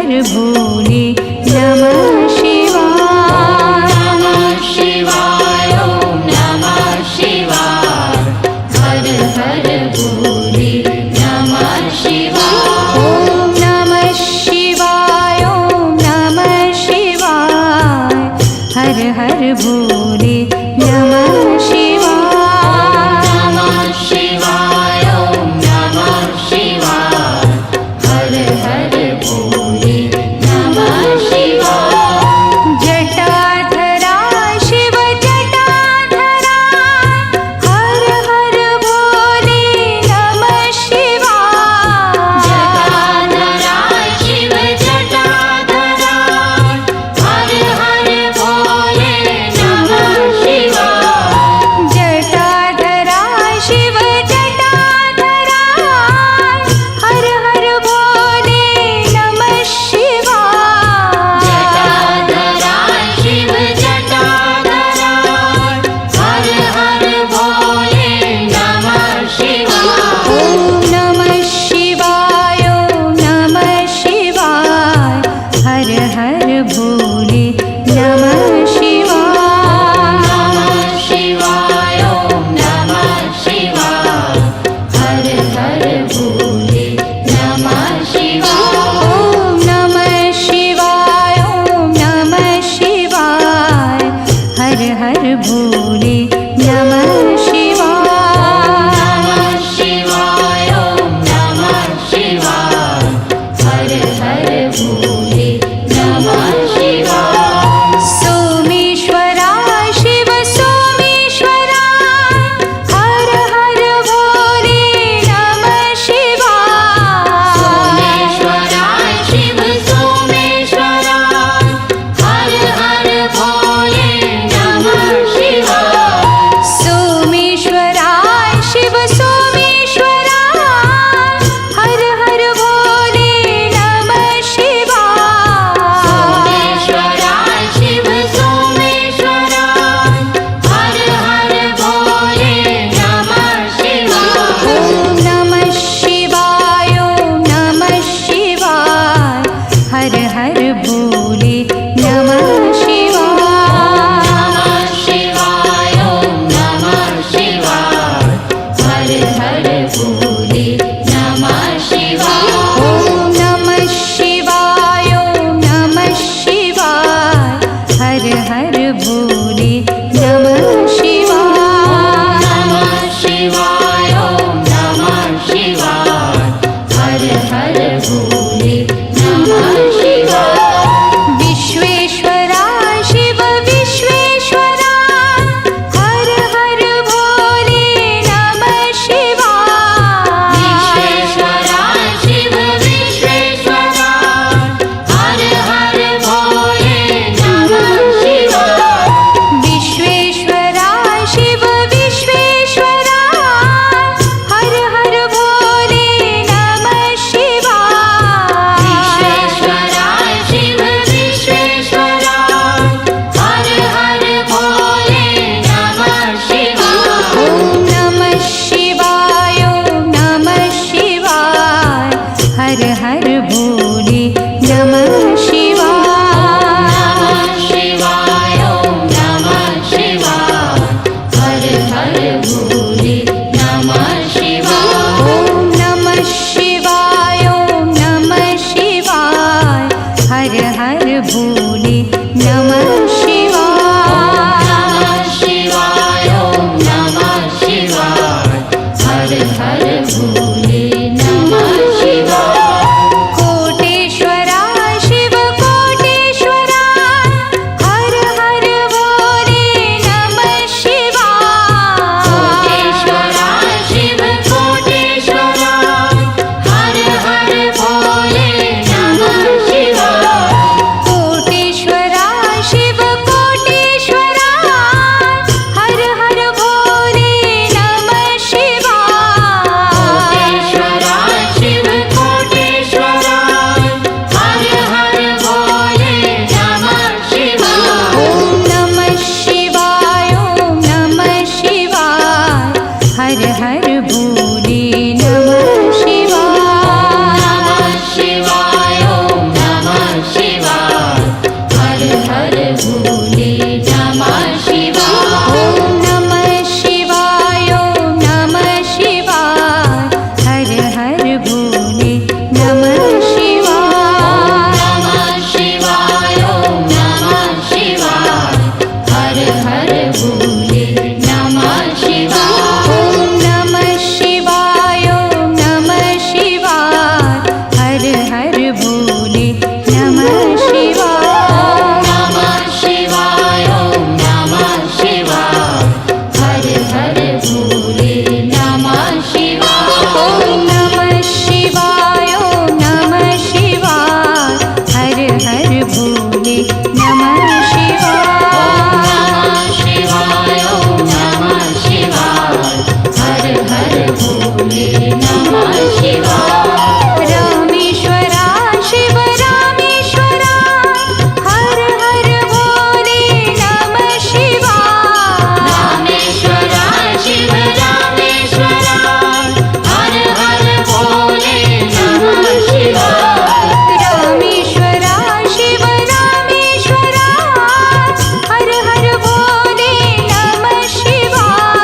हर भोले नमः शिवाय। नमः शिवाय ओम नमः शिवाय। हर हर भोले नमः शिवाय। ओम नमः शिवाय ओम नमः शिवाय। हर हर भोले नमः शिवाय। नमः शिवाय ओम नमः शिवाय। हर हर भोले नमः शिवाय। जटाधरा शिव जटाधरा हर हर भोले नमः शिवाय। जटाधरा शिव जटाधरा हर हर भोले नमः शिवाय। जटाधरा शिव जटाधरा हर हर भोले नमः शिवाय। जटाधरा शिव जटाधरा हर हर भोले नमः शिवाय। ओम नमः शिवाय ओम नमः शिवाय। हर हर भोले नमः शिवाय। नमः शिवाय ओम नमः शिवाय। हर हर भोले नमः शिवाय। ओम नमः शिवाय ओम नमः शिवाय। हर हर भोले नमः शिवाय। नमः शिवाय ओम नमः शिवाय। हर हर भोले नमः शिवाय। सोमेश्वराय शिव सोमेश्वराय हर हर भोले नमः शिवाय। सोमेश्वराय शिव सोमेश्वराय हर हर भोले नमः शिवाय। सोमेश्वराय शिव सोमेश्वराय हर हर भोले नमः शिवाय। सोमेश्वराय शिव सोमेश्वराय हर हर भोले नमः शिवाय। ओम नमः शिवाय ओम नमः शिवाय। हर हर भोले नमः शिवाय। नमः शिवाय ओम नमः शिवाय। हर हर भोले नमः शिवाय। ओम नमः शिवाय ओम नमः शिवाय। हर हर भोले नमः शिवाय। नमः शिवाय ओम नमः शिवाय। हर हर भोले नमः शिवाय। विश्वेश्वराय भोले नमः शिवाय। शिवाय ओम नमः शिवाय हर हर भोले नमः शिवाय। रामेश्वरा शिव रामेश्वरा हर हर भोले नमः शिवाय। रामेश्वरा शिव रामेश्वरा हर हर भोले नमः शिवाय। रामेश्वरा शिव रामेश्वरा हर हर भोले नमः शिवाय।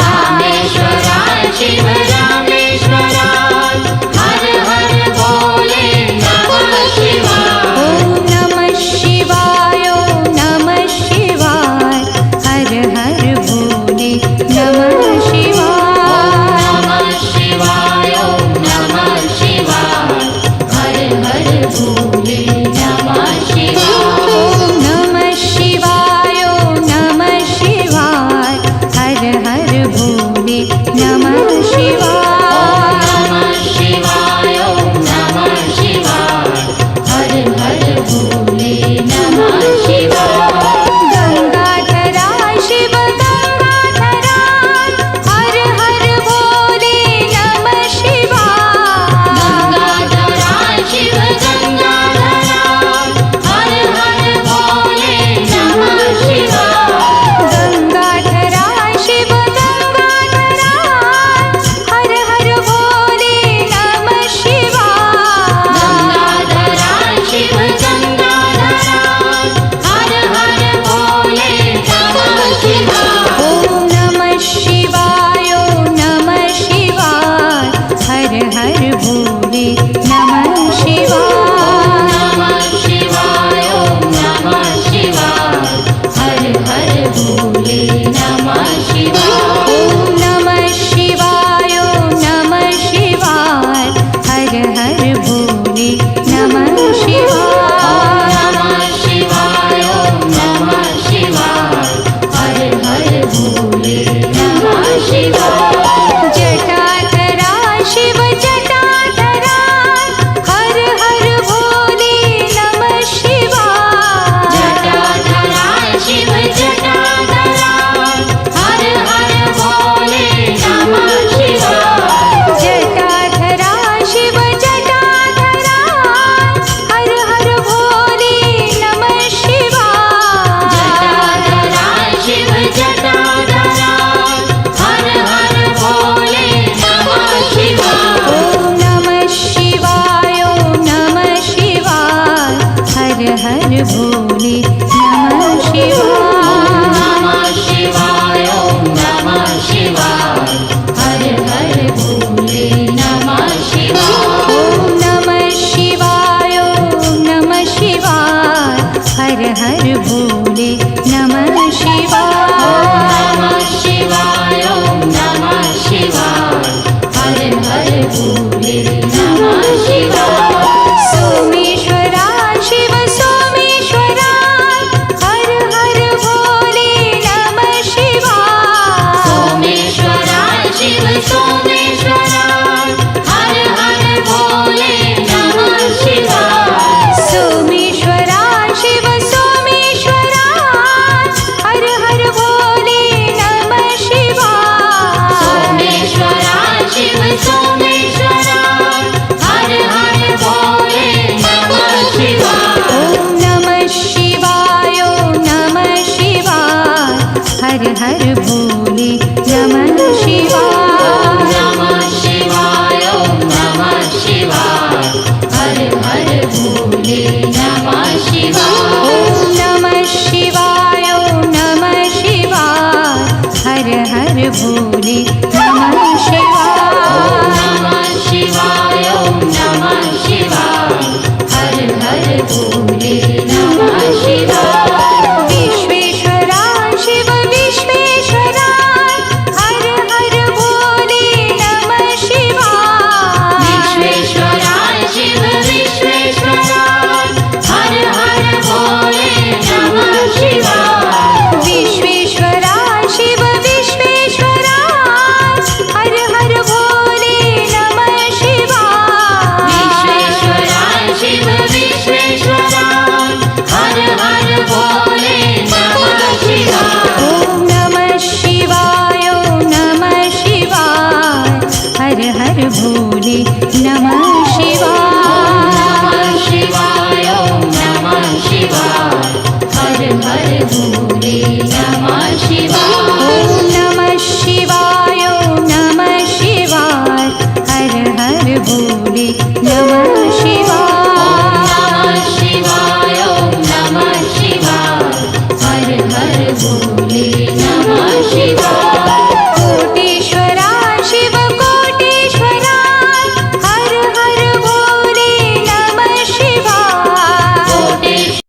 रामेश्वरा शिव रामेश्वरा हर हर भोले नमः शिवाय। ओम नमः शिवाय ओम नमः शिवाय हर हर भोले नमः शिवाय। नमः शिवाय ओम नमः शिवाय हर हर भोले नमः शिवाय। ओम नमः शिवाय ओम नमः शिवाय हर हर भोले नमः शिवाय। नमः शिवाय ओम नमः शिवाय हर हर भोले नमः शिवाय। गंगाधरा शिव गंगाधरा हर हर भोले नमः शिवाय। गंगाधरा शिव गंगाधरा हर हर भोले नमः शिवाय। गंगाधरा शिव गंगाधरा हर हर भोले नमः शिवाय। गंगाधरा शिव गंगाधरा हर हर भोले नमः शिवाय। ओम नमः शिवाय ओम नमः शिवाय हर हर भोले नमः शिवाय। नमः शिवाय ओम नमः शिवाय हर हर भोले नमः शिवाय। ओम नमः शिवाय ओम नमः शिवाय हर हर भोले नमः शिवाय। नमः शिवाय ओम नमः शिवाय हर हर भोले नमः शिवाय। जटाधरा शिव जटाधरा हर हर भोले नमः शिवाय। जटाधरा शिव जटाधरा हर हर भोले नमः शिवाय। जटाधरा शिव जटाधरा हर हर भोले नमः शिवाय। जटाधरा शिव जटाधरा हर हर भोले नमः शिवाय। ओम नमः शिवाय ओम नमः शिवाय हर हर भोले नमः शिवाय। नमः शिवाय ओम नमः शिवाय हर हर भोले नमः शिवाय। ओम नमः शिवाय ओम नमः शिवाय हर हर भोले नमः शिवाय। नमः शिवाय ओम नमः शिवाय हर हर भोले नमः शिवाय। सोमेश्वरा शिव सोमेश्वरा हर हर भोले नमः शिवाय। सोमेश्वरा शिव सोमेश्वरा हर हर भोले नमः शिवाय। सोमेश्वरा शिव सोमेश्वरा हर हर भोले नमः शिवाय। सोमेश्वरा शिव सोमेश्वरा हर हर भोले नमः शिवाय। ओम नमः शिवाय ओम नमः शिवाय हर हर भोले नमः शिवाय। नमः शिवाय ओम नमः शिवाय हर हर भोले नमः शिवाय। ओम नमः शिवाय ओम नमः शिवाय हर हर भोले नमः शिवाय। नमः शिवाय ओम नमः शिवाय हर हर भोले नमः शिवाय। विश्वेश्वरा शिव विश्वेश्वरा हर हर भोले नमः शिवाय। विश्वेश्वरा शिव विश्वेश्वरा हर हर भोले नमः शिवाय। विश्वेश्वरा शिव विश्वेश्वरा हर हर भोले नमः शिवाय। विश्वेश्वरा शिव विश्वेश्वरा भोले नमः शिवाय